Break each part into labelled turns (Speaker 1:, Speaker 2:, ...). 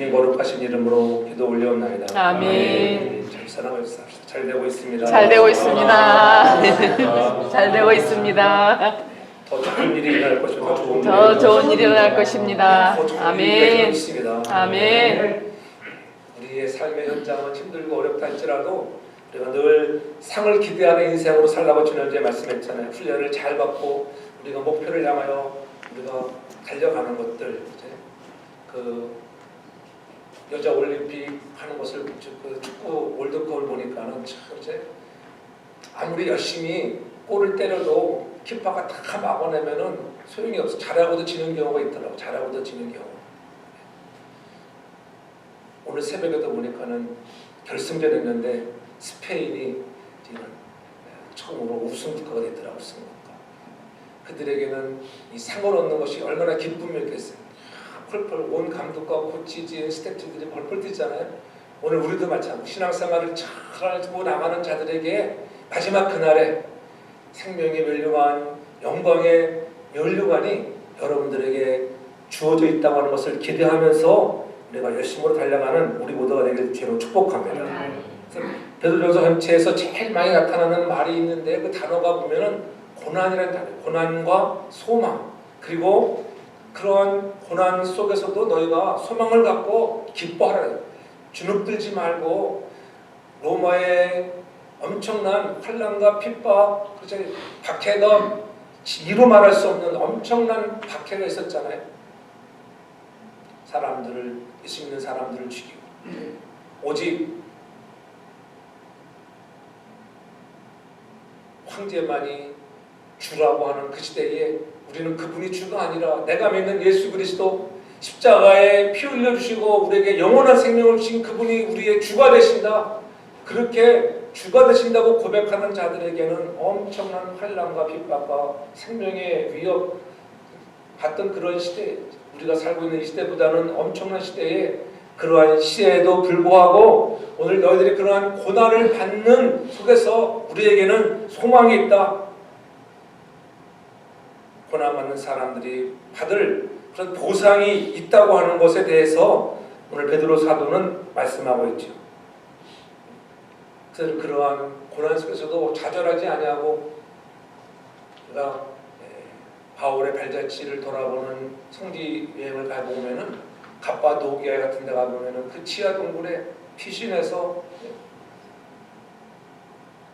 Speaker 1: 예수님 거룩하신 이름으로 기도 올려옵나이다.
Speaker 2: 아멘.
Speaker 1: 잘 살아가고 있습니다. 잘 되고 있습니다.
Speaker 2: 잘 되고 있습니다. 잘 되고 있습니다.
Speaker 1: 더 좋은 일이 일어날 것입니다.
Speaker 2: 더 좋은 일이 일어날 것입니다.
Speaker 1: 더 좋은 일이
Speaker 2: 아멘.
Speaker 1: 있습니다.
Speaker 2: 아멘.
Speaker 1: 우리의 삶의 현장은 힘들고 어렵다 할지라도 우리가 늘 상을 기대하는 인생으로 살라고 지난주에 말씀했잖아요. 훈련을 잘 받고 우리가 목표를 향하여 우리가 달려가는 것들, 이제 그 여자 올림픽 하는 것을 그 축구 월드컵을 보니까는 참 이제 아무리 열심히 골을 때려도 키퍼가 다 막아내면은 소용이 없어. 잘하고도 지는 경우가 있더라고. 잘하고도 지는 경우. 오늘 새벽에도 보니까는 결승전 했는데 스페인이 지금 처음으로 우승 국가가 됐더라고. 우승 국가. 그들에게는 이 상을 얻는 것이 얼마나 기쁨이었겠어요. 펄펄 온 감독과 코치진 스태프들이 펄펄 뛰잖아요. 오늘 우리도 마찬가지로 신앙생활을 잘하고 나가는 자들에게 마지막 그날에 생명의 면류관, 영광의 면류관이 여러분들에게 주어져 있다고 하는 것을 기대하면서 우리가 열심으로 달려가는 우리 모두가 되길 주로 축복합니다. 베드로전서 전체에서 제일 많이 나타나는 말이 있는데 그 단어가 보면은 고난이라는 단어, 고난과 소망, 그리고 그런 고난 속에서도 너희가 소망을 갖고 기뻐하라. 주눅들지 말고 로마의 엄청난 환난과 핍박, 박해가 이루 말할 수 없는 엄청난 박해가 있었잖아요. 사람들을, 예수 믿는 사람들을 죽이고 오직 황제만이 주라고 하는 그 시대에 우리는 그분이 주가 아니라 내가 믿는 예수 그리스도 십자가에 피 흘려주시고 우리에게 영원한 생명을 주신 그분이 우리의 주가 되신다. 그렇게 주가 되신다고 고백하는 자들에게는 엄청난 환난과 핍박과 생명의 위협 받던 그런 시대, 우리가 살고 있는 이 시대보다는 엄청난 시대에 그러한 시대에도 불구하고 오늘 너희들이 그러한 고난을 받는 속에서 우리에게는 소망이 있다. 고난받는 사람들이 받을 그런 보상이 있다고 하는 것에 대해서 오늘 베드로 사도는 말씀하고 있죠. 그래서 그러한 고난 속에서도 좌절하지 아니하고 우리가 바울의 발자취를 돌아보는 성지 여행을 가보면은 갑바도기아 같은 데 가보면은 그 지하 동굴에 피신해서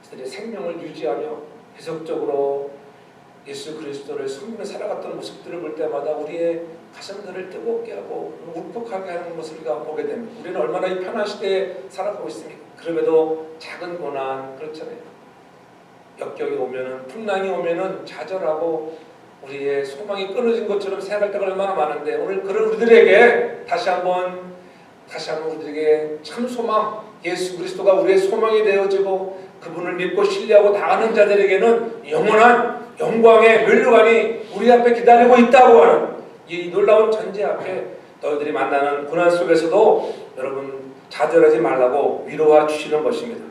Speaker 1: 그들의 생명을 유지하며 계속적으로 예수 그리스도를 섬기며 살아갔던 모습들을 볼 때마다 우리의 가슴들을 뜨겁게 하고 울컥하게 하는 것을 우리가 보게 됩니다. 우리는 얼마나 이 편한 시대에 살아가고 있습니까? 그럼에도 작은 고난, 그렇잖아요. 역경이 오면은, 풍랑이 오면은 좌절하고 우리의 소망이 끊어진 것처럼 생각할 때가 얼마나 많은데 오늘 그런 우리들에게 다시 한번 우리들에게 참 소망, 예수 그리스도가 우리의 소망이 되어지고 그분을 믿고 신뢰하고 나가는 자들에게는 영원한 영광의 면류관이 우리 앞에 기다리고 있다고 하는 이 놀라운 전제 앞에 너희들이 만나는 고난 속에서도 여러분 좌절하지 말라고 위로해 주시는 것입니다.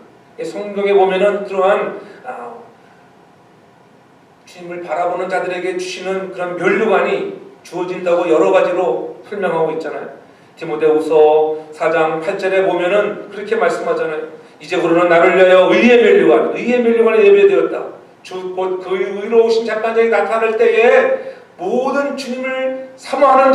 Speaker 1: 성경에 보면은 그러한 주님을 바라보는 자들에게 주시는 그런 면류관이 주어진다고 여러 가지로 설명하고 있잖아요. 디모데후서 4장 8절에 보면은 그렇게 말씀하잖아요. 이제부로는 나를 위하여 의의 면류관이 예배되었다. 주 곧 그 의로우신 재판장이 나타날 때에 모든 주님을 사모하는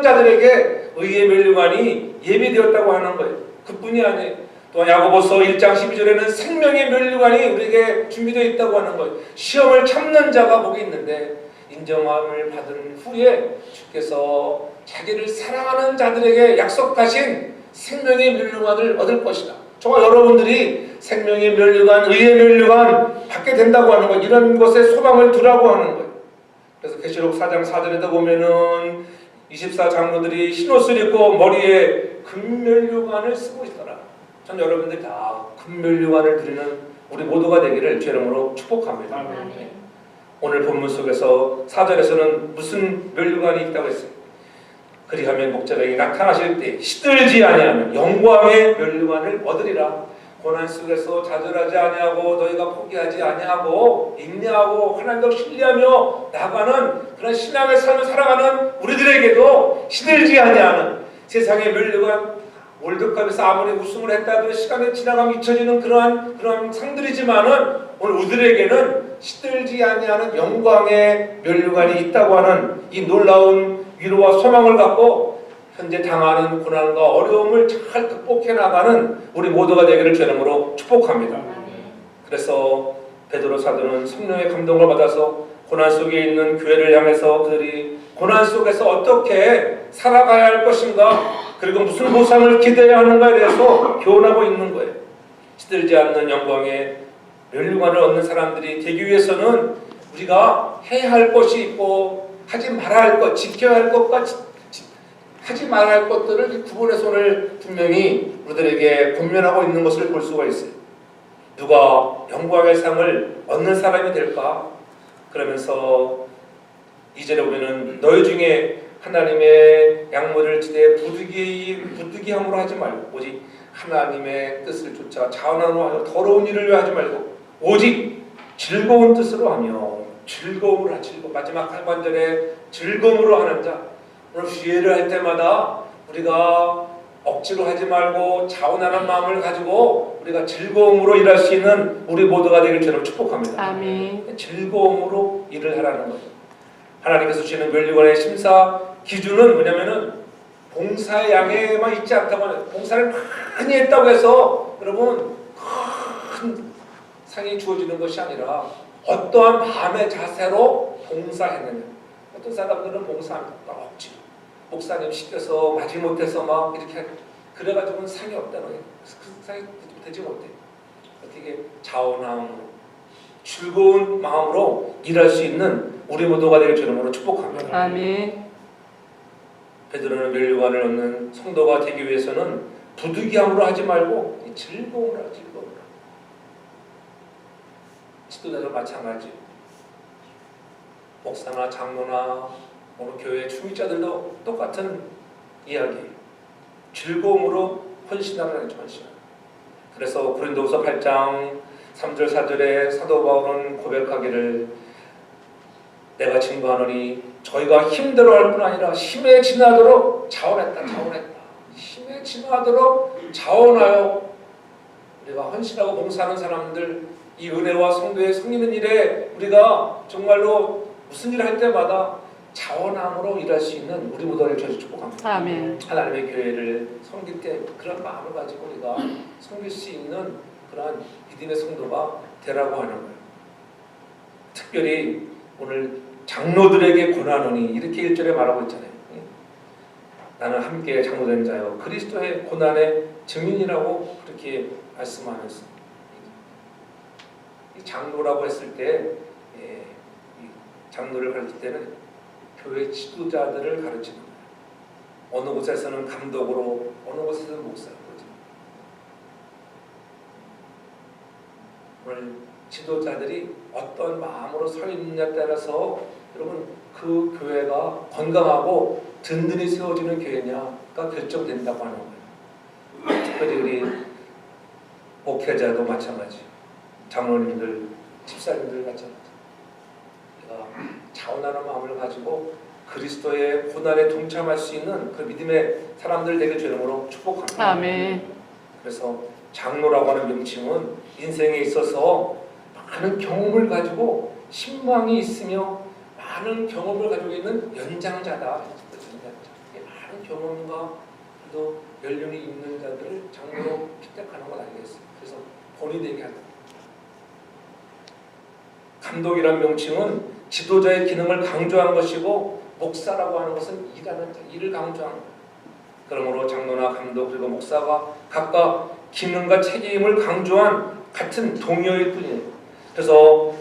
Speaker 1: 자들에게 의의 면류관이 예배되었다고 하는 거예요. 그뿐이 아니에요. 또 야고보서 1장 12절에는 생명의 면류관이 우리에게 준비되어 있다고 하는 거예요. 시험을 참는 자가 복이 있는데 인정함을 받은 후에 주께서 자기를 사랑하는 자들에게 약속하신 생명의 면류관을 얻을 것이다. 저와 여러분들이 생명의 면류관, 의의 면류관 받게 된다고 하는 것, 이런 것에 소망을 두라고 하는 거예요. 그래서 계시록 4장 4절에도 보면은 24장로들이 흰옷을 입고 머리에 금면류관을 쓰고 있더라. 전 여러분들이 다 금면류관을 드리는 우리 모두가 되기를 주 이름으로 축복합니다.
Speaker 2: 아멘.
Speaker 1: 오늘 본문 속에서 4절에서는 무슨 면류관이 있다고 했어요? 그리하면 목자가 나타나실 때 시들지 아니하면 영광의 면류관을 얻으리라. 고난 속에서 좌절하지 아니하고 너희가 포기하지 아니하고 인내하고 하나님을 신뢰하며 나가는 그런 신앙의 삶을 살아가는 우리들에게도 시들지 아니하는 세상에 멸류관 월드컵에서 아무리 우승을 했다 하더라도 시간이 지나가면 잊혀지는 그러한 상들이지만은 오늘 우리들에게는 시들지 아니하는 영광의 멸류관이 있다고 하는 이 놀라운 위로와 소망을 갖고 현재 당하는 고난과 어려움을 잘 극복해 나가는 우리 모두가 되기를 주의 이름으로 축복합니다. 그래서 베드로 사도는 성령의 감동을 받아서 고난 속에 있는 교회를 향해서 그들이 고난 속에서 어떻게 살아가야 할 것인가, 그리고 무슨 보상을 기대해야 하는가에 대해서 교훈하고 있는 거예요. 시들지 않는 영광의 멸류관을 얻는 사람들이 되기 위해서는 우리가 해야 할 것이 있고 하지 말아야 할 것, 지켜야 할 것과 하지 말아야 할 것들을 구분해서 오늘 분명히 우리들에게 권면하고 있는 것을 볼 수가 있어요. 누가 영광의 상을 얻는 사람이 될까? 그러면서 2절에 보면은 너희 중에 하나님의 양모를 지대 부득이함으로 하지 말고 오직 하나님의 뜻을 쫓아 자원함으로 하여 더러운 일을 하지 말고 오직 즐거운 뜻으로 하며 즐거움으로 하라. 마지막 하반절에 즐거움으로 하는 자. 오늘 기회를 할 때마다 우리가 억지로 하지 말고 자원하는 마음을 가지고 우리가 즐거움으로 일할 수 있는 우리 모두가 되길 저는 축복합니다.
Speaker 2: 아멘.
Speaker 1: 즐거움으로 일을 하라는 거죠. 하나님께서 주시는 멸류관의 심사 기준은 뭐냐면은 봉사의 양에만 있지 않다고 하는, 봉사를 많이 했다고 해서 여러분 큰 상이 주어지는 것이 아니라 어떠한 마음의 자세로 봉사했느냐. 어떤 사람들은 봉사합니다. 억지로 목사님 시켜서 마지못해서 막 이렇게 그래가지고는 상이 없다는 거예요. 그 상이 되지 못해. 어떻게 자원함으로 즐거운 마음으로 일할 수 있는 우리 모두가 되길 주의 이름으로 축복합니다.
Speaker 2: 아멘.
Speaker 1: 베드로는 멸류관을 얻는 성도가 되기 위해서는 부득이함으로 하지 말고 즐거움으로 하라. 즐거움으로. 지도자도 마찬가지. 목사나 장로나 오늘 교회 중직자들도 똑같은 이야기. 즐거움으로 헌신하라는 거죠. 헌신. 그래서 고린도후서 8장 3절 4절에 사도 바울은 고백하기를 내가 증거하노니 저희가 힘들어할 뿐 아니라 힘에 지나도록 자원했다. 힘에 지나도록 자원하여 우리가 헌신하고 봉사하는 사람들, 이 은혜와 성도의 섬기는 일에 우리가 정말로 무슨 일을 할 때마다 자원함으로 일할 수 있는 우리 모두를 주여 축복합니다.
Speaker 2: 아멘.
Speaker 1: 하나님의 교회를 섬길 때 그런 마음을 가지고 우리가 섬길 수 있는 그러한 믿음의 성도가 되라고 하는 거예요. 특별히 오늘 장로들에게 권하노니 이렇게 1절에 말하고 있잖아요. 나는 함께 장로된 자요 그리스도의 고난의 증인이라고 그렇게 말씀하면서 이 장로라고 했을 때 장로를 가르칠 때는 교회 지도자들을 가르치는 거예요. 어느 곳에서는 감독으로, 어느 곳에서는 목사로. 오늘 지도자들이 어떤 마음으로 서 있느냐에 따라서 여러분 그 교회가 건강하고 든든히 세워지는 교회냐가 결정된다고 하는 거예요. 특별히 우리 목회자도 마찬가지, 장로님들, 집사님들 마찬가지. 우리가 자원하는 마음을 가지고 그리스도의 고난에 동참할 수 있는 그 믿음의 사람들 되게 주의 이름으로 축복합니다.
Speaker 2: 아멘.
Speaker 1: 그래서 장로라고 하는 명칭은 인생에 있어서 많은 경험을 가지고 신망이 있으며 많은 경험을 가지고 있는 연장자다. 많은 경험과 또 연륜이 있는 자들을 장로로 픽택하는 건 아니겠어요. 그래서 본이 되게 한다. 감독이란 명칭은 지도자의 기능을 강조한 것이고 목사라고 하는 것은 일하는 자, 일을 강조하는 거예요. 그러므로 장로나 감독 그리고 목사가 각각 기능과 책임을 강조한 같은 동료일 뿐이에요. 그래서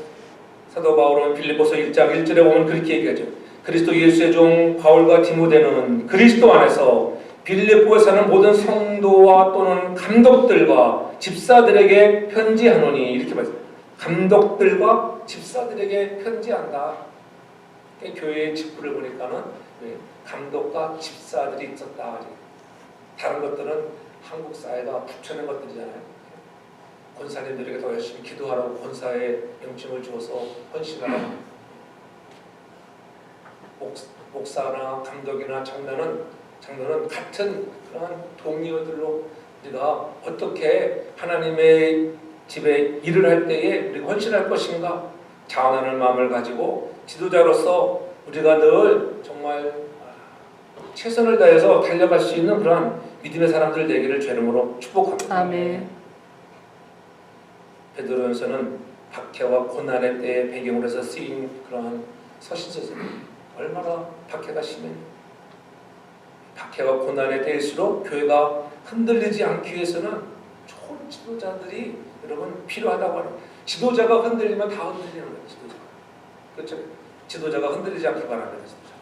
Speaker 1: 사도 바울은 빌립보서 1장 1절에 보면 그렇게 얘기하죠. 그리스도 예수의 종 바울과 디모데는 그리스도 안에서 빌립보에 사는 모든 성도와 또는 감독들과 집사들에게 편지하노니 이렇게 말해요. 감독들과 집사들에게 편지한다. 교회의 직분을 보니까는 감독과 집사들이 있었다. 다른 것들은 한국 사회가 붙여낸 것들이잖아요. 권사님들에게 더 열심히 기도하라고 권사의 명칭을 주어서 헌신하라고. 목사나 감독이나 장로는 장로는 같은 그런 동료들로 우리가 어떻게 하나님의 집에 일을 할 때에 우리가 헌신할 것인가 자원하는 마음을 가지고 지도자로서 우리가 늘 정말 최선을 다해서 달려갈 수 있는 그러한 믿음의 사람들 되기를 주 이름으로 축복합니다.
Speaker 2: 아멘.
Speaker 1: 베드로전서는 박해와 고난의 때에 배경으로 해서 쓰인 그러한 서신서입니다. 얼마나 박해가 심해. 박해와 고난의 때일수록 교회가 흔들리지 않기 위해서는 좋은 지도자들이 여러분 필요하다고 하는. 지도자가 흔들리면 다 흔들리는 거예요. 지도자가. 그렇죠? 지도자가 흔들리지 않길 바랍니다. 지도자.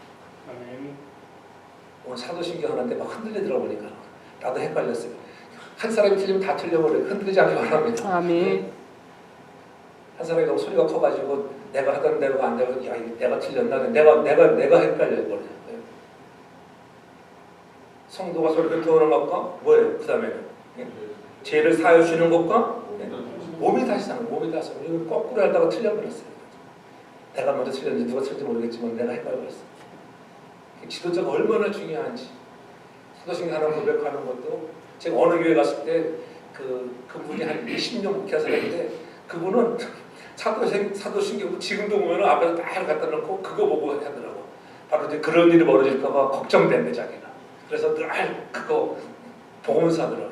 Speaker 1: 오늘 사도신경 하는데 막 흔들리더라 보니까 나도 헷갈렸어요. 한 사람이 틀리면 다 틀려버려요. 흔들리지 않길 바랍니다.
Speaker 2: 아멘.
Speaker 1: 한 사람이 너무 소리가 커가지고 내가 하던 대로가 안 되고 야 내가 틀렸나 내가 헷갈려버려요. 성도가 소리를 들어오는 것과 뭐예요? 그 다음에는 죄를 사여 주는 것과 몸이 다시 사는 몸이 다시 사는 이거 거꾸로 하다가 틀려버렸어요. 내가 먼저 틀렸는지 누가 틀렸는지 모르겠지만 내가 헷갈려버렸어요. 지도자가 얼마나 중요한지 사도신경 하나 고백하는 것도 제가 어느 교회 갔을 때 그분이 한 20년 목회하셨는데 그분은 사도신경 지금도 보면 앞에서 딱 갖다 놓고 그거 보고 하더라고. 바로 이제 그런 일이 벌어질까봐 걱정된대 자기가. 그래서 늘 그거 보면서 하더라고요.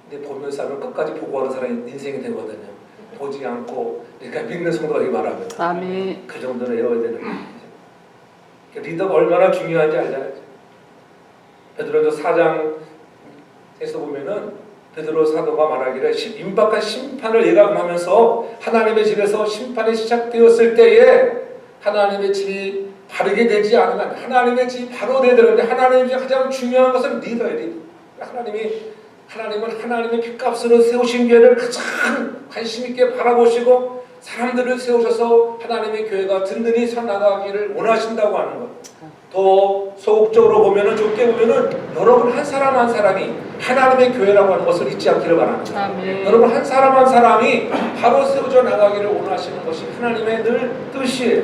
Speaker 1: 근데 보면서 하면 끝까지 보고 하는 사람이 인생이 되거든요. 보지 않고 그러니까 믿는 성도가 되게 말합니다.
Speaker 2: 아멘.
Speaker 1: 그 정도는 외워야 되는 거예요. 리더가 얼마나 중요한지 알잖아요. 베드로전서 4장에서 보면은 베드로 사도가 말하기를 임박한 심판을 예감하면서 하나님의 집에서 심판이 시작되었을 때에 하나님의 집이 바르게 되지 않으면 하나님의 집이 바로 돼야 되는데 하나님의 집이 가장 중요한 것은 리더예요. 하나님은 하나님의 핏값으로 세우신 교회를 가장 관심 있게 바라보시고 사람들을 세우셔서 하나님의 교회가 든든히 서나가기를 원하신다고 하는 것. 더 소극적으로 보면은 좁게 보면은 여러분 한 사람 한 사람이 하나님의 교회라고 하는 것을 잊지 않기를 바랍니다.
Speaker 2: 아멘.
Speaker 1: 여러분 한 사람이 바로 세워져 나가기를 원하시는 것이 하나님의 늘 뜻이에요.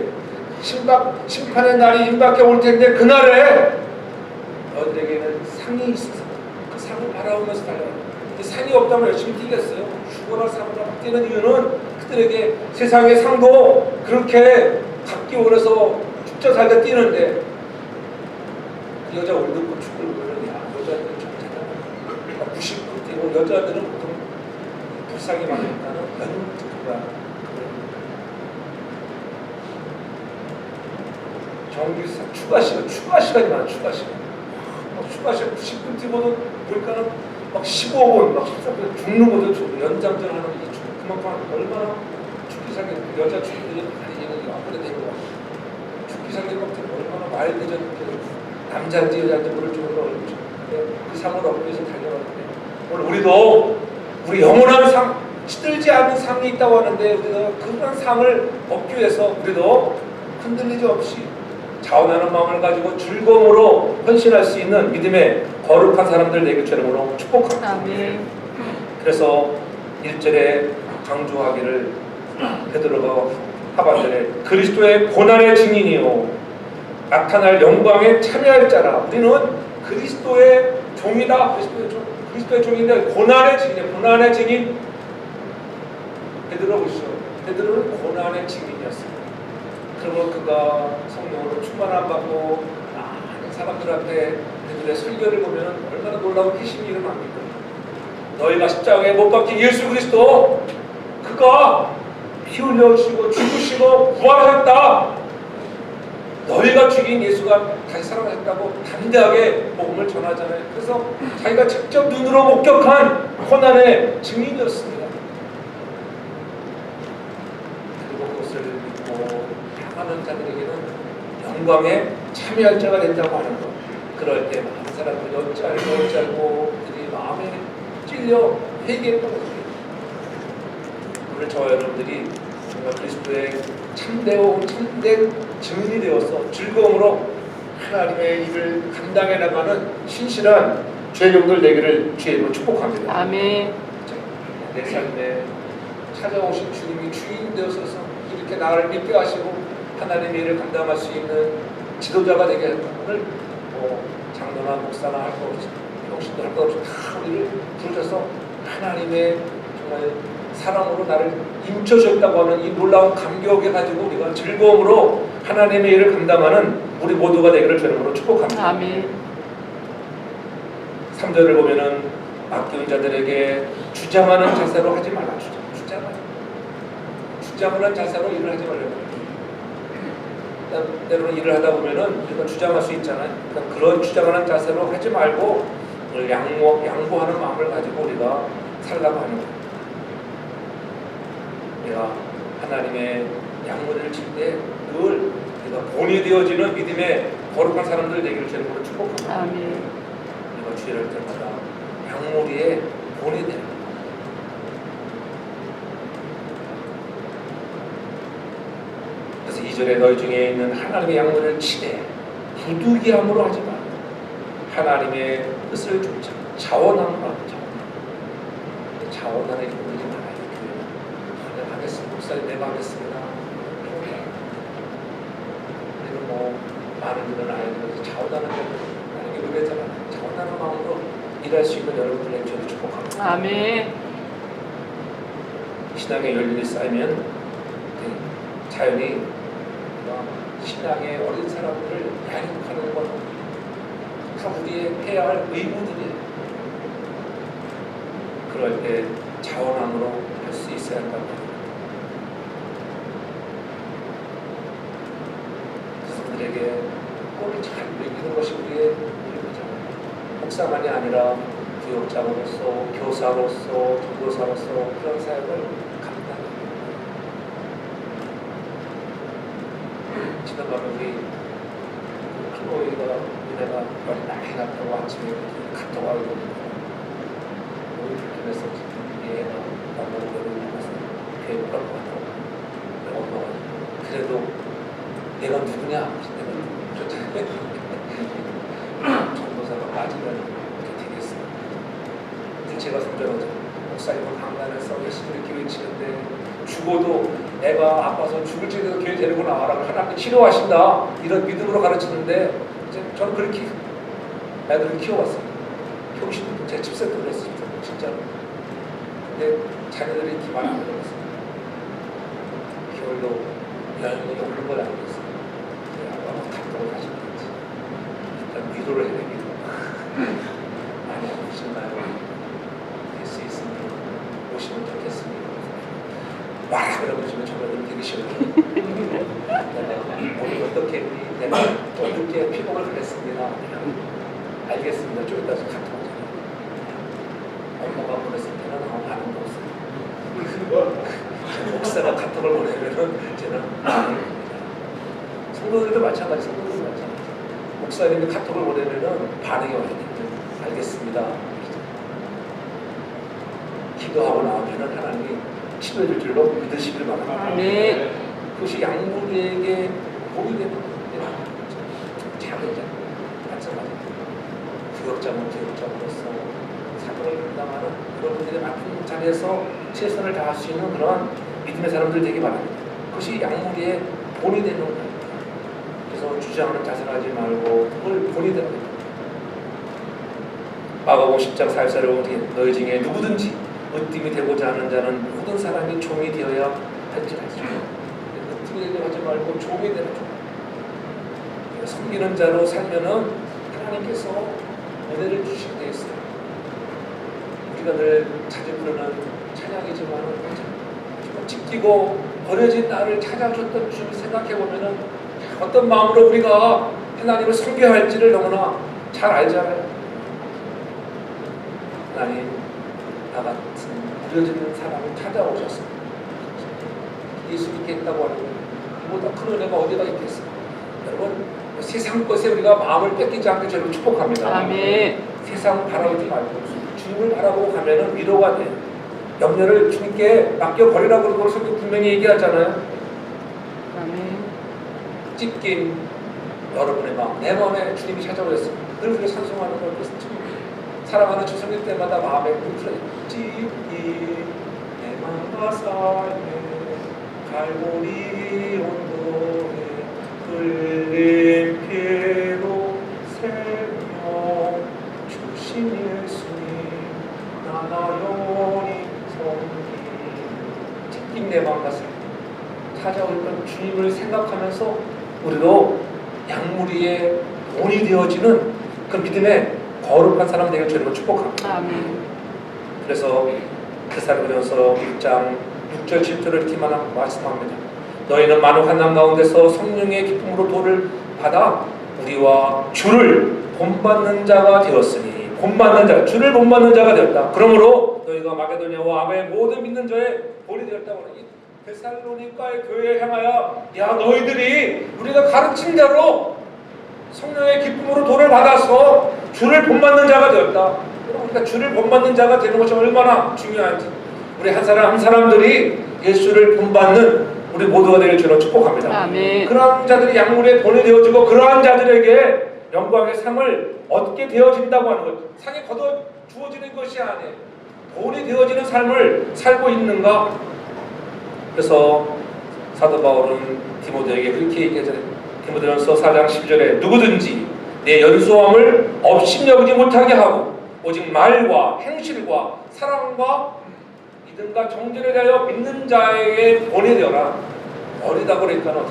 Speaker 1: 심판의 날이 임박해 올 텐데 그날에 너희들에게는 상이 있어서 그 상을 바라보면서 달려가요. 상이 없다면 열심히 뛰겠어요. 죽어라 사고라 뛰는 이유는 그들에게 세상의 상도 그렇게 갖기 원해서 죽자 살자 뛰는데 여자 월드컵 축구를 보면 여자들은 좀 잘하잖아. 90분 뛰고 여자들은 보통 불쌍히 많으니까는 연특가 정규사 추가 시간이 많아. 추가 시간 90분 뛰고도 보니까는 막 15분 막 13분 죽는 것도 좋고 연장전 하는 게 좋고 그만큼 얼마나 축구상에 여자 축구들이 많이 얘기가 앞으로 된 거 같아요. 축구상에 막 얼마나 말 대전 남자인지 여자인지 모를 정도로 어렵죠. 그 상을 얻기 위해서 달려가는데 오늘 우리도 우리 영원한 상, 시들지 않는 상이 있다고 하는데 우리가 그런 상을 얻기 위해서 우리도 흔들리지 없이 자원하는 마음을 가지고 즐거움으로 헌신할 수 있는 믿음의 거룩한 사람들 되길 주 이름으로 축복합니다.
Speaker 2: 아멘.
Speaker 1: 그래서 1절에 강조하기를 베드로가 하반절에 그리스도의 고난의 증인이요 나타날 영광에 참여할 자라. 우리는 그리스도의 종이다. 그리스도의 종인데 고난의 증인. 고난의 증인. 베드로 보시죠. 베드로는 고난의 증인이었어요. 그러면 그가 성령으로 충만함 받고 많은 사람들 앞에 그들의 설교를 보면 얼마나 놀라운 회심이 일어납니까? 너희가 십자가에 못 박힌 예수 그리스도 그가 피 흘려주시고 죽으시고 부활하셨다. 너희가 죽인 예수가 다시 살아나셨다고 담대하게 복음을 전하잖아요. 그래서 자기가 직접 눈으로 목격한 고난의 증인이었습니다. 그리고 그것을 믿고 향하는 자들에게는 영광에 참여할 자가 된다고 하는 것. 그럴 때 많은 사람들이 어찌알고 그들이 마음에 찔려 회개했던 것입니다. 오늘 저와 여러분들이 정말 그리스도의 참된 증인이 되어서 즐거움으로 하나님의 일을 감당해 나가는 신실한 죄종들 되기를 주님으로 축복합니다.
Speaker 2: 아멘.
Speaker 1: 내 삶에 찾아오신 주님이 주인 되어서서 이렇게 나를 믿게 하시고 하나님의 일을 감당할 수 있는 지도자가 되게 하는 오늘 뭐 장로나 목사나 할 거 없이 형신도 할 거 없이 다 우리를 부르셔서 하나님의 정말 사랑으로 나를 인쳐주셨다고 하는 이 놀라운 감격에 가지고 우리가 즐거움으로 하나님의 일을 감당하는 우리 모두가 되기를 주님으로 축복합니다.
Speaker 2: 아멘.
Speaker 1: 3절을 보면은 맡겨온 자들에게 주장하는 자세로 하지 말라. 주장하는 자세로 일을 하지 말라고. 때로는 일을 하다 보면은 우리가 주장할 수 있잖아요. 그러니까 그런 주장하는 자세로 하지 말고 양보하는 마음을 가지고 우리가 살라고 하는 거예요. 우리가 하나님의 양문을 칠 때 늘 우리가 본이 되어지는 믿음의 거룩한 사람들 되기를 주님으로 축복합니다.
Speaker 2: 아멘.
Speaker 1: 우리가 주의를 할 때마다 양무리에 본이 되는 거예요. 그래서 2절에 너희 중에 있는 하나님의 양문을 치되 부득이함으로 하지 말고 하나님의 뜻을 쫓아 자원함으로 하자. 자원하는 일들이 많아요. 내가 하겠습니다. 목사님 내가 하겠습니다. 그리고 뭐 많은 분은 아이들에서 자원하는 하나님의 은혜잖아. 자원하는 마음으로 일할 수 있는 여러분들의 저도 축복합니다.
Speaker 2: 아멘.
Speaker 1: 신앙의 열린이 쌓이면 자연히 신앙의 어린 사람들을 양육하는 건 다 우리의 해야 할 의무들이에요. 그럴 때 자원함으로 할 수 있어야 한다고 합니다. 그들에게 꼴을 잘 먹이는 것이 우리의 일이잖아요. 목사만이 아니라 부역자로서, 교사로서, 전도사로서 그런 사역을 감당합니다. 지난밤에 우리 클로이가 내가 열이 많이 났다고 아침에 카톡 와서 너무 불편해서 얘가 엄마를 데리고 교회 못 갈 것 같다고. 엄마가 그래도 내가 누구냐? 전도사가 빠지면 이렇게 되겠어요. 근데 제가 성전하자 목사님은 강단에서 열심히 이렇게 외치는데 죽어도 애가 아파서 죽을 지도 교회 데리고 나와라. 하나님께 치료하신다. 이런 믿음으로 가르치는데 이제 저는 그렇게 애들을 키워왔어요. 형신도 제 집사도 그랬어요. 진짜로. 근데 자녀들이 기만 안 들어갔어요. 겨울도 여행이 오는 걸 알고 있어요. 아마 감동을 하시는 거지. 일단 위로를 해야 됩니다. 많이 아프신가요? 될 수 있으면 오시면 좋겠습니다. 와라 그러면 저는 되게 싫어요. 오늘 어떻게 했니? 내가 또 늦게 피곤을 그랬습니다. 알겠습니다. 좀 이따 카톡 오잖아요. 엄마가 보냈을 때는 아무 반응도 없어요. 목사가 카톡을 보내면은 저는 성도들도 마찬가지, 성도들도 마찬가지. 목사님이 카톡을 보내면은 반응이 와야 됩니다. 알겠습니다. 기도하고 나오면은 하나님이 치료해줄 줄로 믿으시길 바랍니다.
Speaker 2: 네.
Speaker 1: 그것이 양무리에게 복이 되는 작은 자, 마찬가지. 구역자는 구역자로서 사도를 감당하는 여러분들의 아픈 자리에서 최선을 다할 수 있는 그러한 믿음의 사람들 되기 바랍니다. 그것이 양무리의 본이 되는 거예요. 그래서 주장하는 자세를 하지 말고 그걸 본이 되는 거예요. 마가복음 10장 44절에 보면 너희 중에 누구든지 으뜸이 되고자 하는 자는 모든 사람이 종이 되어야 할지라. 으뜸이 되려고 하지 말고 종이 되는 종. 섬기는 자로 살면은 하나님께서 은혜를 주시게 되어 있어요. 우리가 늘 자주 부르는 찬양이지만 찢기고 버려진 나를 찾아줬던 주를 생각해보면은 어떤 마음으로 우리가 하나님을 섬겨야 할지를 너무나 잘 알잖아요. 하나님, 나 같은 버려지는 사람을 찾아오셨습니다. 예수 믿게 했다고 하는 그보다 큰 은혜가 어디가 있겠어요? 여러분, 세상 것에 우리가 마음을 뺏기지 않게 저를 축복합니다.
Speaker 2: 아멘.
Speaker 1: 세상 바라보지 말고 주님을 바라보고 가면은 위로가 돼요. 염려를 주님께 맡겨버리라고 그런 것을 분명히 얘기하잖아요.
Speaker 2: 아멘.
Speaker 1: 찢긴 여러분의 마음, 내 마음에 주님이 찾아오셨습니다. 늘 우리가 찬송하는 걸 사랑하는 주성일 때마다 마음에 울트러요. 찢긴 내 마음과 삶에 갈보리 온도에 흘린 피로 새 대신 예수님 나가 영원히 섬기리. 찢긴 내 마음 가슴 찾아오는 주님을 생각하면서 우리도 양무리의 본이 되어지는 그 믿음의 거룩한 사람 되길 주님을 축복합니다.
Speaker 2: 아멘.
Speaker 1: 그래서 데살로니가서 1장 6절 7절을 이렇게 말씀합니다. 너희는 많은 환난 가운데서 성령의 기쁨으로 도를 받아 우리와 주를 본받는 자가 되었으니, 본받는 자, 주를 본받는 자가 되었다. 그러므로 너희가 마게도냐와 아베의 모든 믿는 자의 본이 되었다고 하니 데살로니가의 교회에 향하여 야 너희들이 우리가 가르친 대로 성령의 기쁨으로 도를 받아서 주를 본받는 자가 되었다. 그러니까 주를 본받는 자가 되는 것이 얼마나 중요한지 우리 한 사람 한 사람들이 예수를 본받는 우리 모두가 되길 주로 축복합니다.
Speaker 2: 아멘.
Speaker 1: 그러한 자들이 양물에 본이 되어지고 그러한 자들에게 영광의 상을 얻게 되어진다고 하는 것. 상이 거둬 주어지는 것이 아니에요. 본이 되어지는 삶을 살고 있는가? 그래서 사도 바울은 디모데에게 그렇게 얘기하잖아요. 디모데전서 4장 10절에 누구든지 내 연소함을 업신여기지 못하게 하고 오직 말과 행실과 사랑과 믿음과 정죄에 대하여 믿는 자에게 본이 되어라. 어리다고 그랬잖아.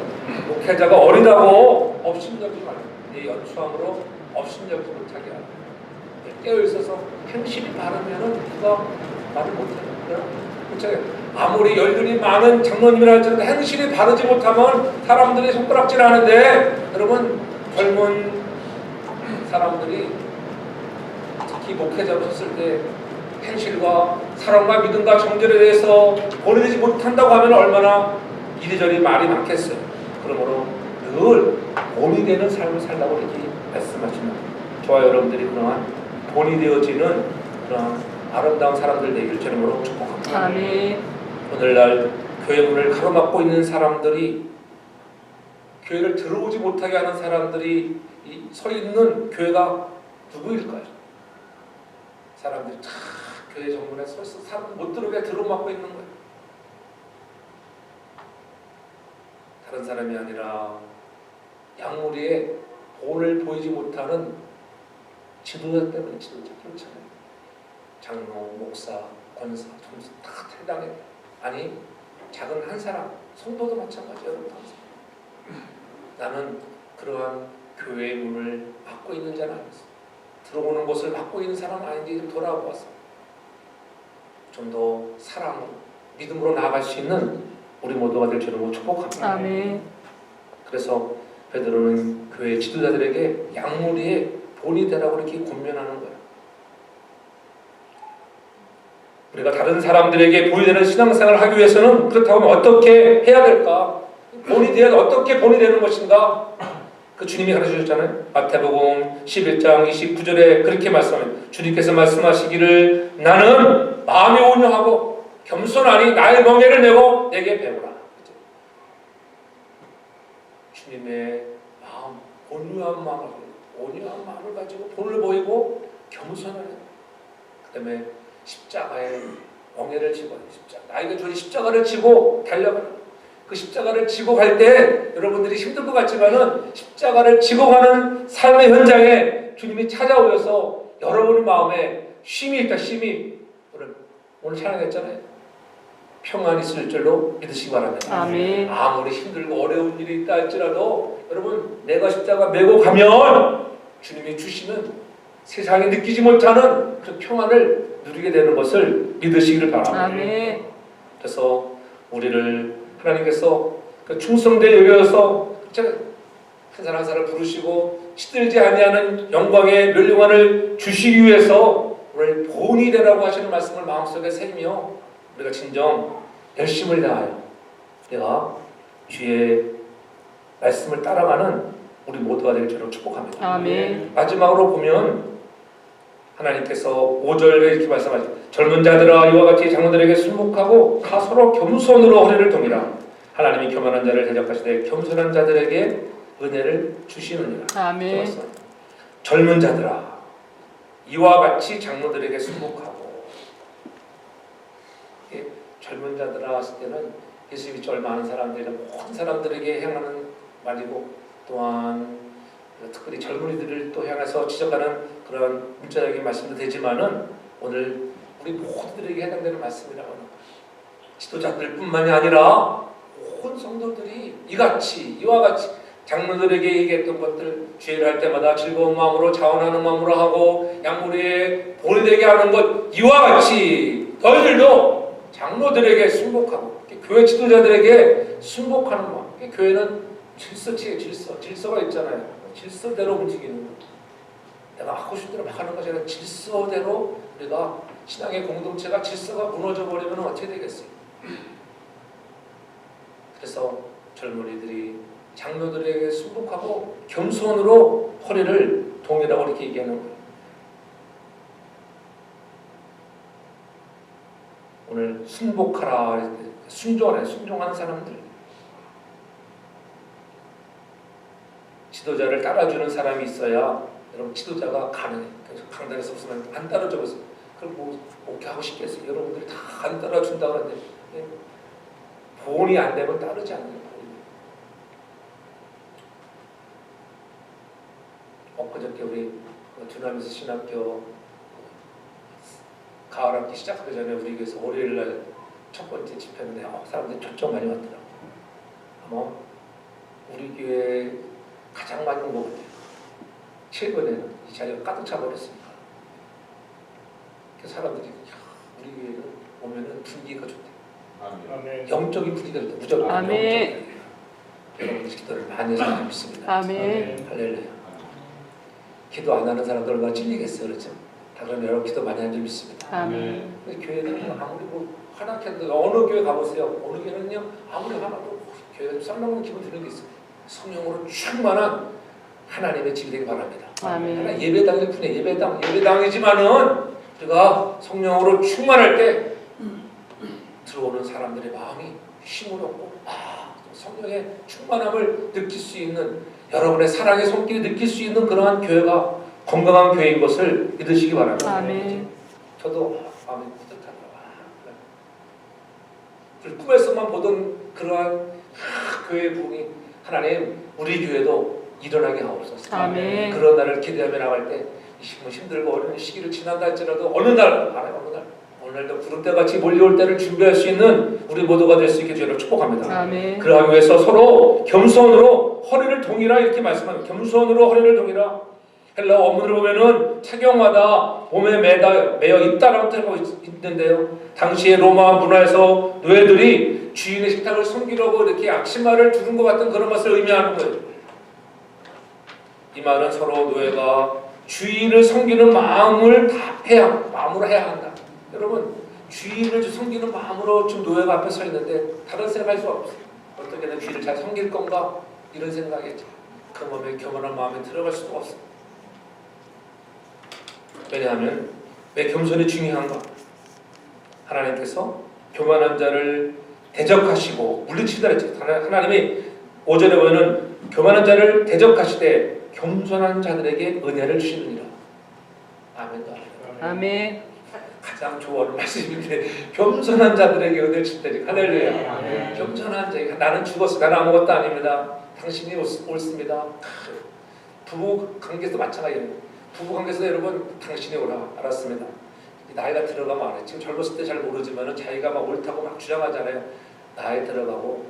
Speaker 1: 목회자가 어리다고 업신여기지 말라. 내 연소함으로 업신여기지 못하게 하라. 깨어있어서 행실이 바르면은 누가 말을 못해요. 그렇죠? 아무리 연륜이 많은 장로님이라 할지라도 행실이 바르지 못하면 사람들이 손가락질하는데, 여러분 젊은 사람들이 특히 목회자로 섰을 때 행실과 사랑과 믿음과 정죄에 대해서 본이 되지 못한다고 하면 얼마나 이리저리 말이 많겠어요. 그러므로 늘 본이 되는 삶을 살라고 이렇게 말씀하십니다. 저와 여러분들이 그러한 본이 되어지는 그런 아름다운 사람들 되길 주님으로 축복합니다.
Speaker 2: 아멘.
Speaker 1: 오늘날 교회 문을 가로막고 있는 사람들이, 교회를 들어오지 못하게 하는 사람들이 서 있는 교회가 누구일까요? 사람들이 다 교회 정문에 서 있어 사람 못 들어오게 들어막고 있는 거예요. 다른 사람이 아니라 양무리에 본을 보이지 못하는 지도자 때문에 지도자 그렇잖아요. 장로, 목사, 권사, 총수 다 탈당해. 아니 작은 한 사람, 성도도 마찬가지예요. 여러분 나는 그러한 교회의 문을 막고 있는 자는 아니었어. 들어오는 곳을 막고 있는 사람은 아닌데 좀 돌아오고 왔어. 좀 더 사랑으로, 믿음으로 나아갈 수 있는 우리 모두가 될 줄로 축복합니다.
Speaker 2: 아멘.
Speaker 1: 그래서 베드로는 교회 지도자들에게 양무리의 본이 되라고 이렇게 권면하는 거예요. 우리가 다른 사람들에게 본이 되는 신앙생활을 하기 위해서는 그렇다고 하면 어떻게 해야 될까? 본이 되어 어떻게 본이 되는 것인가? 그 주님이 가르쳐 주셨잖아요. 마태복음 11장 29절에 그렇게 말씀합니다. 주님께서 말씀하시기를 나는 마음이 온유하고 겸손하니 나의 멍에를 메고 내게 배우라. 주님의 마음, 온유한 마음을 가지고 본을 보이고 겸손을 해요. 그 다음에 십자가에 멍에를 지고 나에게 주신 십자가를 지고 달려가는, 그 십자가를 지고 갈 때 여러분들이 힘들 것 같지만은 십자가를 지고 가는 삶의 현장에 주님이 찾아오셔서 여러분의 마음에 쉼이 있다. 쉼이 오늘 찬양했잖아요. 평안이 있을 줄로 믿으시기 바랍니다.
Speaker 2: 아멘.
Speaker 1: 아무리 힘들고 어려운 일이 있다 할지라도 여러분 내가 십자가 메고 가면 주님이 주시는 세상이 느끼지 못하는 그 평안을 누리게 되는 것을 믿으시기를 바랍니다.
Speaker 2: 아멘.
Speaker 1: 그래서 우리를 하나님께서 그 충성되게 여겨서 한 사람 한 사람 부르시고 시들지 아니하는 영광의 멸류관을 주시기 위해서 오늘 본이 되라고 하시는 말씀을 마음속에 새기며 우리가 진정 열심을 다하여 내가 주의 말씀을 따라가는 우리 모두가 되길 주로 축복합니다.
Speaker 2: 아멘.
Speaker 1: 마지막으로 보면 하나님께서 5절에 이렇게 말씀하시죠. 젊은 자들아 이와 같이 장로들에게 순복하고 다 서로 겸손으로 허리를 동이라. 하나님이 교만한 자를 대적하시되 겸손한 자들에게 은혜를 주시느니라.
Speaker 2: 아멘.
Speaker 1: 젊은 자들아 이와 같이 장로들에게 순복하고. 젊은 자들아 했을 때는 예수 믿지 얼마 안 사람들이 모든 사람들에게 향하는 말이고, 또한 특별히 젊은이들을 또 향해서 지적하는 그런 문자적인 말씀도 되지만은 오늘 우리 모두들에게 해당되는 말씀이라고 하는 거예요. 지도자들뿐만이 아니라 온 성도들이 이와 같이 장로들에게 얘기했던 것들, 주일을 할 때마다 즐거운 마음으로 자원하는 마음으로 하고 양무리에 본이 되게 하는 것, 이와 같이 너희들도 장로들에게 순복하고 교회 지도자들에게 순복하는 마음. 교회는 질서가 있잖아요. 질서대로 움직이는 것. 내가 하고 싶은 대로 막 하는 것이 아니라 질서대로 우리가 신앙의 공동체가 질서가 무너져 버리면 어떻게 되겠어요? 그래서 젊은이들이 장로들에게 순복하고 겸손으로 허리를 동이라고 이렇게 얘기하는 거예요. 오늘 순복하라, 순종하는 사람들, 지도자를 따라주는 사람이 있어야 여러분 지도자가 가능해요. 그래서 강단에서 없으면 안 따라줘서 그럼 뭐 어떻게 하고 싶겠어요? 여러분들이 다 안 따라준다 그러는데 본이 안 되면 따르지 않는 거예요. 엊그저께 우리 두나미스 신학교 가을학기 시작하기 전에 우리 교회에서 월요일날 첫 번째 집회인데 사람들이 초청 많이 왔더라고요. 아마 우리 교회 가장 많이 온 것 같아요. 최근에는 이 자리가 가득 차버렸으니까. 그래서 사람들이 우리 교회는 오면은 분위기가 좋대요.
Speaker 3: 아멘.
Speaker 1: 영적인 분위기가 좋대요. 무조건
Speaker 2: 아멘.
Speaker 1: 여러분들 기도를 많이 해서 믿습니다.
Speaker 2: 아멘.
Speaker 1: 할렐루야. 기도 안 하는 사람들 얼마나 찔리겠어요, 그렇죠? 다 그러면 여러분 기도 많이 하는 줄 믿습니다.
Speaker 2: 아멘.
Speaker 1: 교회는 아무리 뭐 환악해도 어느 교회 가보세요. 어느 교회는요 아무리 화나도 교회가 쌍나는 기분 드는 게 있어요. 성령으로 충만한 하나님의 집이 되기 바랍니다.
Speaker 2: 아멘.
Speaker 1: 예배당일 뿐이에요. 예배당이지만은 우리가 성령으로 충만할 때 들어오는 사람들의 마음이 힘을 얻고 성령의 충만함을 느낄 수 있는, 여러분의 사랑의 손길을 느낄 수 있는 그러한 교회가 건강한 교회인 것을 믿으시기 바랍니다.
Speaker 2: 아멘.
Speaker 1: 저도 마음이 뿌듯하더라고요. 꿈에서만 보던 그러한 교회의 부흥이 하나님 우리 교회도 일어나게 하옵소서.
Speaker 2: 아멘.
Speaker 1: 그런 날을 기대하며 나갈 때 힘들고 어려운 시기를 지난다 할지라도 어느 날도 구름대같이 몰려올 때를 준비할 수 있는 우리 모두가 될 수 있게 주를 축복합니다.
Speaker 2: 아멘.
Speaker 1: 그러기 위해서 서로 겸손으로 허리를 동이라 이렇게 말씀합니다. 겸손으로 허리를 동이라. 헬라어 원문을 보면은 착용마다 몸에 매여 있다라고 뜻하고 있는데요. 당시의 로마 문화에서 노예들이 주인의 식탁을 섬기려고 이렇게 앞치마를 두른 것 같은 그런 것을 의미하는 거예요. 이 말은 서로 노예가 주인을 섬기는 마음으로 해야 한다. 여러분 주인을 섬기는 마음으로 지금 노예가 앞에 서 있는데 다른 생각할 수 없어요. 어떻게 내 주인을 잘 섬길 건가 이런 생각이죠. 그 몸에 겸손한 마음에 들어갈 수도 없어요. 왜냐하면 왜 겸손이 중요한가? 하나님께서 교만한 자를 대적하시고 물리치다 했죠. 하나님이 5절에 보면은 교만한 자를 대적하시되 겸손한 자들에게 은혜를 주시느니라. 아멘.
Speaker 2: 아멘.
Speaker 1: 가장 좋아하는 말씀인데 겸손한 자들에게 은혜를 주시다니. 할렐루야. 겸손한 자. 나는 죽었어. 나는 아무것도 아닙니다. 당신이 옳습니다. 부부 관계에서 마찬가지예요. 부부 관계에서 여러분 당신이 오라. 알았습니다. 나이가 들어가면 안 해. 지금 젊었을 때 잘 모르지만 자기가 막 옳다고 막 주장하잖아요. 나이 들어가고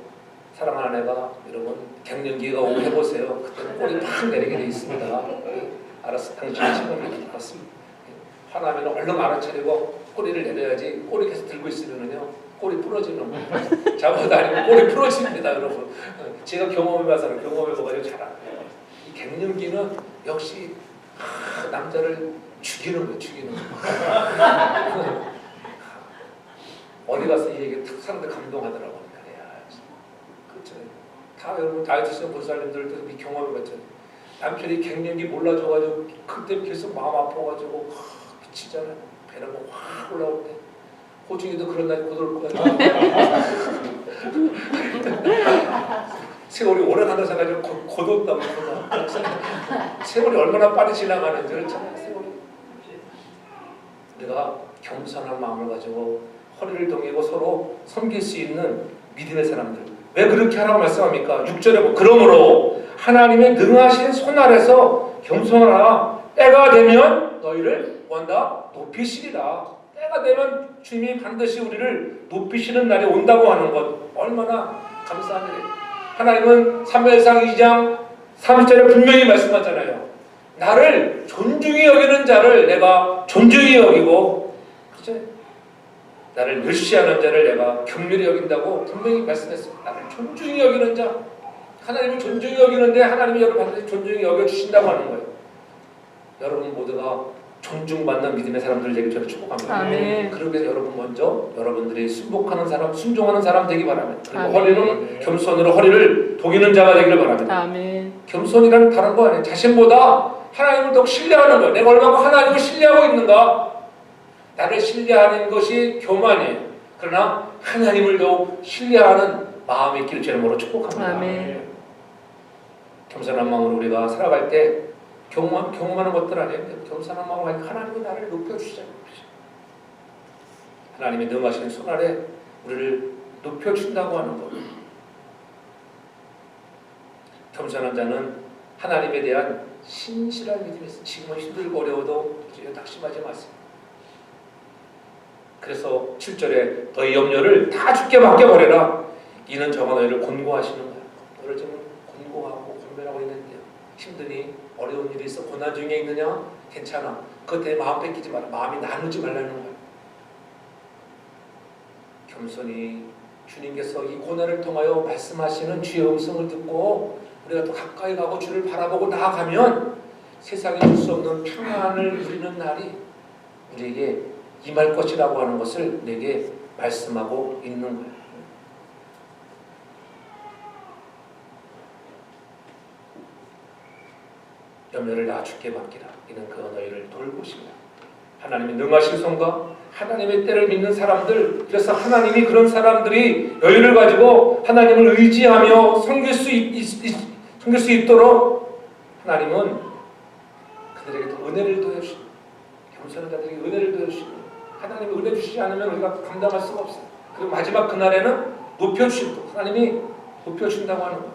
Speaker 1: 사랑하는 애가 여러분 갱년기가 오고 해보세요. 그때는 꼬리 팍 내리게 돼 있습니다. 알았어. 당신이 책임을 받았습니다. 화나면 얼른 알아차리고 꼬리를 내려야지. 꼬리 계속 들고 있으면요 꼬리 부러지는 거예요. 잡아다니면 꼬리 부러집니다, 여러분. 제가 경험해봐서 경험해봐가지고 잘 알아요. 이 갱년기는 역시 남자를 죽이는 거예요, 죽이는 거예요. 어디 가서 이 얘기 탁 사람들 감동하더라고요. 그렇죠. 다 여러분 다이어트 시험 보살님들도 경험해봤잖아요. 남편이 갱년기 몰라줘가지고 그때 계속 마음 아파가지고 미치잖아요. 배는 확 올라올 때. 호중이도 그런 날이 곧 올 거예요. 세월이 오래 간다고 생각하지만 곧 온다고. 세월이 얼마나 빨리 지나가는지 그렇잖아요. 세월이. 우리가 겸손한 마음을 가지고 허리를 동이고 서로 섬길 수 있는 믿음의 사람들. 왜 그렇게 하라고 말씀합니까? 6절에 보면 그러므로 하나님의 능하신 손 아래서 겸손하라. 때가 되면 너희를 원다 높이시리라. 때가 되면 주님이 반드시 우리를 높이시는 날이 온다고 하는 것 얼마나 감사한 일이에요. 하나님은 사무엘상 2장 30절에 분명히 말씀하잖아요. 나를 존중히 여기는 자를 내가 존중히 여기고, 그죠? 나를 멸시하는 자를 내가 격렬히 여긴다고 분명히 말씀했어요. 나를 존중히 여기는 자, 하나님을 존중히 여기는데 하나님이 여러분 반드시 존중히 여겨주신다고 하는 거예요. 여러분 모두가 존중받는 믿음의 사람들 되길 저는 축복합니다.
Speaker 2: 아멘.
Speaker 1: 그러기 위해서 여러분 먼저 여러분들이 순복하는 사람, 순종하는 사람 되기 바랍니다. 그리고
Speaker 2: 아멘.
Speaker 1: 허리는 겸손으로 허리를 동이는 자가 되기를 바랍니다.
Speaker 2: 아멘.
Speaker 1: 겸손이란 다른 거 아니에요. 자신보다 하나님을 더 신뢰하는 거예요. 내가 얼마나 하나님을 신뢰하고 있는가. 나를 신뢰하는 것이 교만이에요. 그러나 하나님을 더욱 신뢰하는 마음이 있기를 주의 이름으로 축복합니다.
Speaker 2: 아멘.
Speaker 1: 겸손한 마음으로 우리가 살아갈 때 경험하는 것들 아니에요. 겸손한 마음으로 하나님이 나를 높여주시잖아요. 하나님이 능하신 손 아래 우리를 높여준다고 하는 것. 겸손한 자는 하나님에 대한 신실한 믿음이 있어요. 지금은 힘들고 어려워도 낙심하지 마세요. 그래서 7절에 너희 염려를 다 주께 맡겨버려라. 이는 저가 너희를 권고하시는 거야. 너를 지금 권고하고 권면하고 있는데요. 힘드니 어려운 일이 있어 고난 중에 있느냐? 괜찮아. 그것 때문에 마음 뺏기지 마라. 마음이 나누지 말라는 거야. 겸손히 주님께서 이 고난을 통하여 말씀하시는 주의 음성을 듣고 우리가 또 가까이 가고 주를 바라보고 나아가면 세상에 줄 수 없는 평안을 누리는 날이 우리에게 임할 것이라고 하는 것을 내게 말씀하고 있는 거예요. 염려를 나 주께 맡기라. 이는 그 너희를 돌보시라. 하나님의 능하신 손과 하나님의 때를 믿는 사람들, 그래서 하나님이 그런 사람들이 여유를 가지고 하나님을 의지하며 섬길 수 있도록 하나님은 그들에게 또 은혜를 더해주시고, 겸손한 자들에게 은혜를 더해주시고, 하나님이 은혜 주시지 않으면 우리가 감당할 수가 없어요. 그리고 마지막 그날에는 높여주시고, 하나님이 높여준다고 하는 거예요.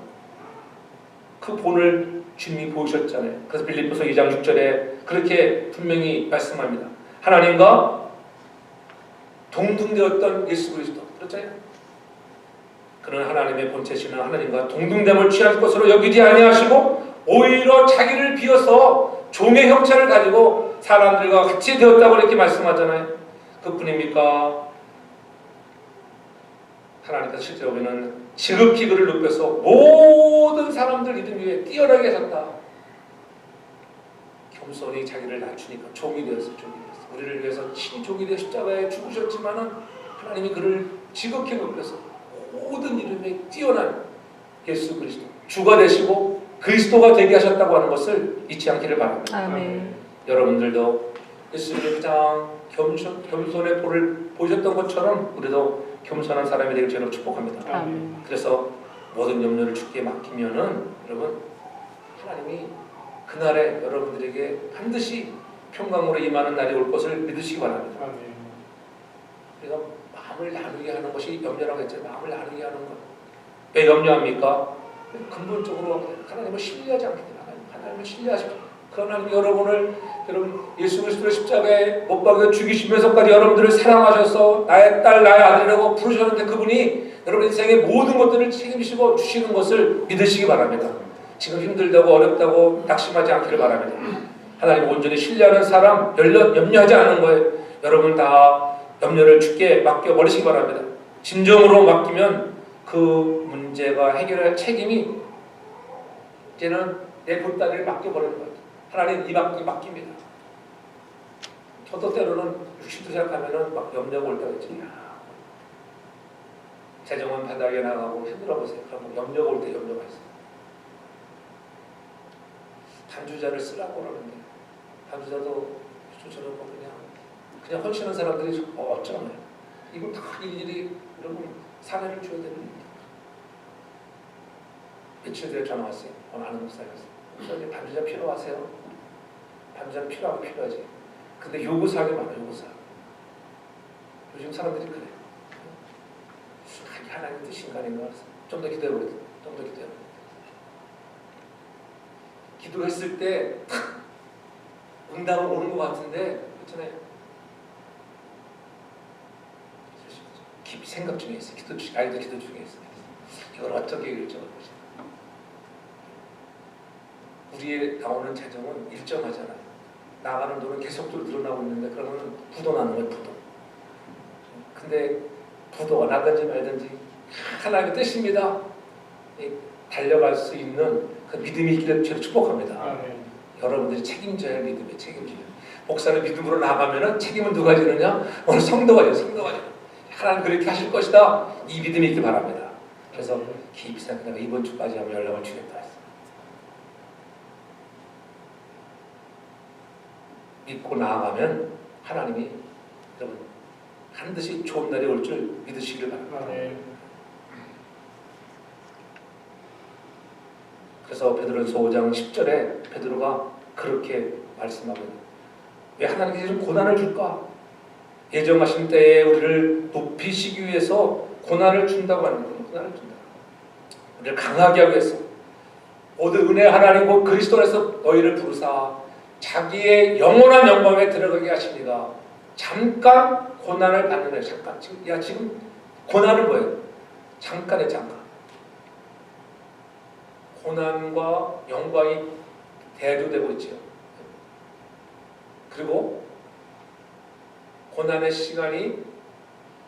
Speaker 1: 그 본을 주님이 보이셨잖아요. 그래서 빌립보서 2장 6절에 그렇게 분명히 말씀합니다. 하나님과 동등되었던 예수 그리스도, 그렇잖아요. 그는 하나님의 본체시는 하나님과 동등됨을 취할 것으로 여기지 아니하시고 오히려 자기를 비워서 종의 형체를 가지고 사람들과 같이 되었다고 이렇게 말씀하잖아요. 그뿐입니까? 하나님께서 실제로 우리는 지극히 그를 높여서 모든 사람들 이름 위에 뛰어나게 하셨다. 겸손히 자기를 낮추니까 종이 되었어요. 우리를 위해서 친히 종이 되어 십자가에 죽으셨지만은 하나님이 그를 지극히 높여서 모든 이름에 뛰어난 예수 그리스도 주가 되시고 그리스도가 되게 하셨다고 하는 것을 잊지 않기를 바랍니다.
Speaker 2: 아멘.
Speaker 1: 여러분들도 예수님이 가장 겸손의 볼을 보셨던 것처럼 우리도 겸손한 사람이 되길 저는 축복합니다.
Speaker 2: 아멘.
Speaker 1: 그래서 모든 염려를 주께 맡기면은 여러분 하나님이 그날에 여러분들에게 반드시 평강으로 임하는 날이 올 것을 믿으시기 바랍니다. 우리가 마음을 나누게 하는 것이 염려라고 했죠. 마음을 나누게 하는 것. 왜 염려합니까? 근본적으로 하나님을 신뢰하지 않기 때문에 하나님을 신뢰하십시오. 그 하나님이 여러분 예수 그리스도를 십자가에 못 박여 죽이시면서까지 여러분들을 사랑하셔서 나의 딸 나의 아들이라고 부르셨는데 그분이 여러분 인생의 모든 것들을 책임지시고 주시는 것을 믿으시기 바랍니다. 지금 힘들다고 어렵다고 낙심하지 않기를 바랍니다. 하나님 온전히 신뢰하는 사람, 염려하지 않는 거예요. 여러분 다 염려를 주께 맡겨버리시기 바랍니다. 진정으로 맡기면 그 문제가 해결할 책임이 이제는 내 보따리를 맡겨버리는 거예요. 하나님 이 맡깁니다. 저도 때로는 60도 생각하면은 막 염려가 올 때가 있지. 재정은 바닥에 나가고 힘들어 보세요. 그럼 염려가 올 때 염려가 있어요. 단주자를 쓰라고 그러는데 단주자도 저런 거 그냥 헌신한 사람들이 어쩌면 이거 다 일일이 여러분 사례를 줘야 되는 겁니다. 며칠 전에 전화 왔어요. 아는 목사님이었어요. 목사님 단주자 필요하세요? 단주자 필요하지. 근데 요구사항이 많아요. 요구사항. 요즘 사람들이 그래요. 하나님 뜻인가 아닌가 좀 더 기도해보세요. 좀 더 기도해보세요. 기도했을 때 응답은 오는 것 같은데 그렇잖아요. 깊이 생각 중에 있어요. 기도 중에 있어요. 이걸 어떻게 결정할 것인가. 우리의 나오는 재정은 일정하잖아요. 나가는 돈은 계속적으로 늘어나고 있는데 그러면 부도 나는 거예요. 부도. 근데 부도가 나든지 말든지 하나님의 뜻입니다. 달려갈 수 있는 그 믿음이 있기를 저를 축복합니다.
Speaker 3: 아멘.
Speaker 1: 여러분들이 책임져야 할 믿음에 책임져야. 목사는 믿음으로 나가면은 책임은 누가 지느냐? 오늘 성도가 져요. 하나님 그렇게 하실 것이다. 이 믿음이 있기 바랍니다. 그래서 깊이 생각하다가 이번 주까지 한번 연락을 주겠다 했어요. 믿고 나아가면 하나님이 여러분 반드시 좋은 날이 올 줄 믿으시기를 바랍니다. 그래서 베드로전서 5장 10절에 베드로가 그렇게 말씀하고 있는 왜 하나님께서 고난을 줄까? 예정하신 때에 우리를 높이시기 위해서 고난을 준다고 하는 거예요. 고난을 준다. 우리를 강하게 하기 위해서 모든 은혜 하나님 곧 그리스도 안에서 너희를 부르사 자기의 영원한 영광에 들어가게 하십니다. 잠깐 고난을 받는 거예요. 잠깐. 지금 고난은 뭐예요? 잠깐의 잠깐. 고난과 영광이 대조되고 있죠. 그리고 고난의 시간이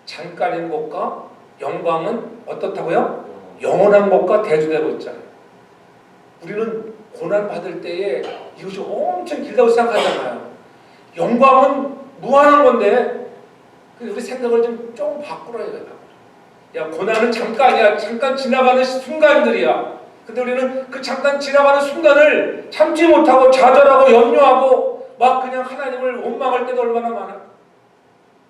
Speaker 1: 잠깐인 것과 영광은 어떻다고요? 영원한 것과 대조되고 있잖아요. 우리는 고난 받을 때에 이것이 엄청 길다고 생각하잖아요. 영광은 무한한 건데 우리 생각을 좀 바꾸라 이거야. 야, 고난은 잠깐이야. 잠깐 지나가는 순간들이야. 근데 우리는 그 잠깐 지나가는 순간을 참지 못하고 좌절하고 염려하고 막 그냥 하나님을 원망할 때도 얼마나 많아.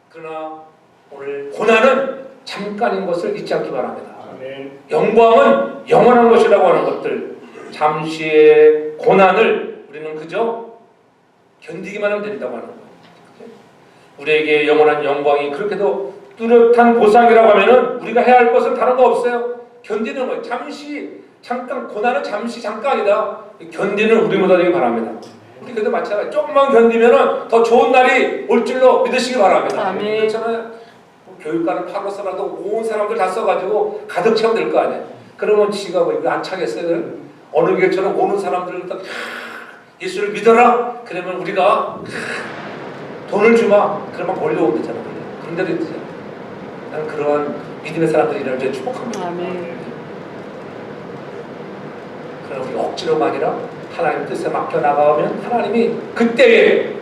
Speaker 1: 그러나 오늘 고난은 잠깐인 것을 잊지 않기 바랍니다.
Speaker 3: 아멘.
Speaker 1: 영광은 영원한 것이라고 하는 것들, 잠시의 고난을 우리는 그저 견디기만 하면 된다고 하는 거예요. 우리에게 영원한 영광이 그렇게도 뚜렷한 보상이라고 하면은 우리가 해야 할 것은 다른 거 없어요. 견디는 거예요. 잠깐 고난은 잠깐이다. 견디는 우리보다 되기 바랍니다. 우리 그래도 마찬가지. 조금만 견디면은 더 좋은 날이 올 줄로 믿으시기 바랍니다.
Speaker 2: 아멘.
Speaker 1: 그렇잖아요. 교육과는 팔로서라도 온 사람들 다 써가지고 가득 채우면 될 거 아니에요. 그러면 지가 뭐 이거 안 차겠어요? 어느 교회처럼 오는 사람들을 딱 예수를 믿어라. 그러면 우리가 돈을 주마. 그러면 몰려온대잖아. 그런 데도 있잖아. 나는 그러한 믿음의 사람들이라는 데 축복합니다.
Speaker 2: 아멘.
Speaker 1: 그러나 우리 억지로가 아니라 하나님 뜻에 맡겨 나가면 하나님이 그때에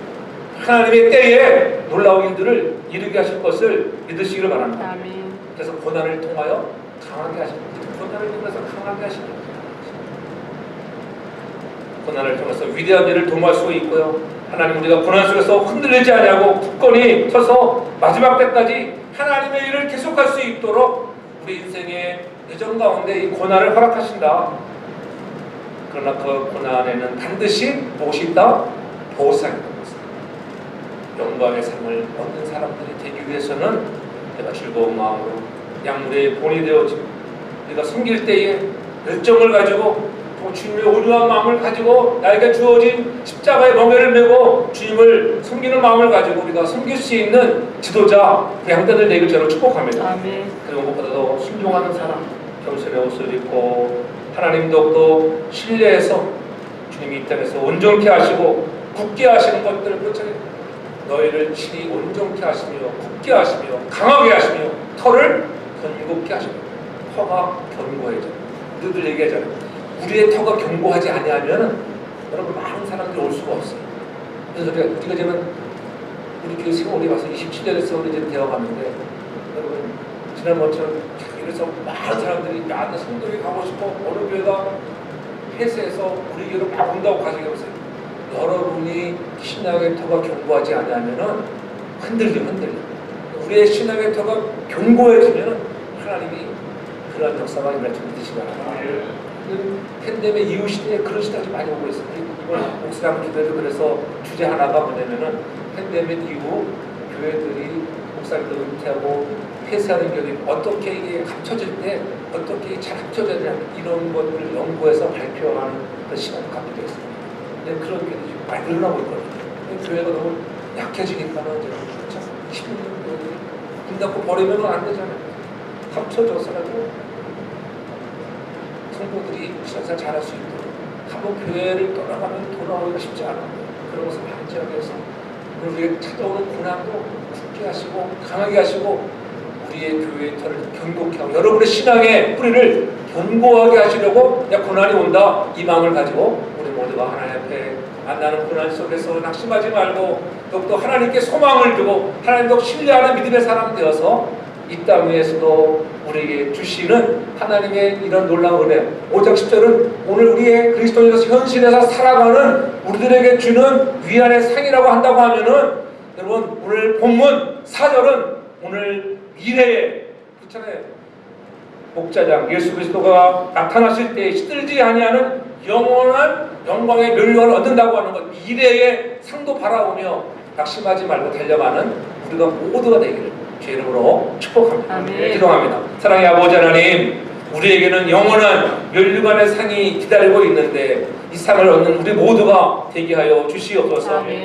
Speaker 1: 하나님의 때에 놀라운 일들을 이루게 하실 것을 믿으시기를 바랍니다.
Speaker 2: 아멘.
Speaker 1: 그래서 고난을 통하여 강하게 하십니다. 고난을 통해서 강하게 하십니다. 고난을 통해서 위대한 일을 도모할 수 있고요. 하나님 우리가 고난 속에서 흔들리지 않냐고 굳건히 서서 마지막 때까지 하나님의 일을 계속할 수 있도록 우리 인생의 여정 가운데 이 고난을 허락하신다. 그러나 그 고난에는 반드시 무엇이 있다? 보상이 있다. 영광의 삶을 얻는 사람들이 되기 위해서는 내가 즐거운 마음으로 양물의 본이 되어지고 내가 섬길 때에 열정을 가지고 또 주님의 온유한 마음을 가지고 나에게 주어진 십자가의 멍에를 메고 주님을 섬기는 마음을 가지고 우리가 섬길 수 있는 지도자, 양자들 되기를 저는 축복합니다.
Speaker 2: 아멘.
Speaker 1: 그리고 무엇보다도 순종하는 사람, 겸손의 옷을 입고 하나님도 또 신뢰해서 주님이 이 땅에서 온전케 하시고 굳게 하시는 것들, 그렇죠? 너희를 친히 온전케 하시며 굳게 하시며 강하게 하시며 터를 견고케 하시며. 터가 견고해져. 너희들 얘기하잖아요. 우리의 터가 견고하지 아니하면 여러분 많은 사람들이 올 수가 없어요. 그래서 우리가 지금 우리 교회 세월이 와서 27년의 세월이 이제 되어가는데 여러분 지난번처럼 이래서 많은 사람들이 나 성도에 가고 싶어 어느 교회가 폐쇄해서 우리 교회로 막 온다고 가져가세요. 여러분이 신앙의 터가 견고하지 않으면은 흔들려. 우리의 신앙의 터가 견고해지면은 하나님이 그러한 역사가 일어날 줄 믿으시기 바랍니다. 팬데믹 이후 시대에 그런 시대가 많이 오고 있어요. 이번 목사랑 기도해도 그래서 주제 하나가 뭐냐면은 팬데믹 이후 교회들이 목사님들 은퇴하고 폐쇄하는 교회들이 어떻게 이게 합쳐질 때 어떻게 잘 합쳐져야 되냐 이런 것들을 연구해서 발표하는 그런 시간을 갖게 되었습니다. 근데 그런 게 많이 늘어나고 있거든요. 교회가 너무 약해지니까는 이제 참 힘든 교회들이 문 닫고 버리면 안 되잖아요. 합쳐져서라도 성도들이 신앙생활 잘할 수 있도록 한번 교회를 떠나가면 돌아오기가 쉽지 않아요. 그런 것을 방지하기 위해서 우리에게 찾아오는 고난도 굳게 하시고 강하게 하시고 우리의 교회의 털을 견고케 하고 여러분의 신앙의 뿌리를 견고하게 하시려고 고난이 온다 이 마음을 가지고 우리 모두가 하나님 앞에 만나는 고난 속에서 낙심하지 말고 더욱더 하나님께 소망을 두고 하나님도 신뢰하는 믿음의 사람 되어서 이 땅 위에서도 우리에게 주시는 하나님의 이런 놀라운 은혜 5장 10절은 오늘 우리의 그리스도인으로서 현실에서 살아가는 우리들에게 주는 위안의 상이라고 한다고 하면은 여러분 오늘 본문 4절은 오늘 미래에 그렇잖아요. 목자장 예수 그리스도가 나타나실 때 시들지 아니하는 영원한 영광의 멸류관을 얻는다고 하는 것 미래의 상도 바라보며 낙심하지 말고 달려가는 우리가 모두가 되기를 주의 이름으로 축복합니다.
Speaker 2: 아멘.
Speaker 1: 기도합니다. 사랑의 아버지 하나님 우리에게는 영원한 멸류관의 상이 기다리고 있는데 이 상을 얻는 우리 모두가 되게 하여 주시옵소서.
Speaker 2: 아멘.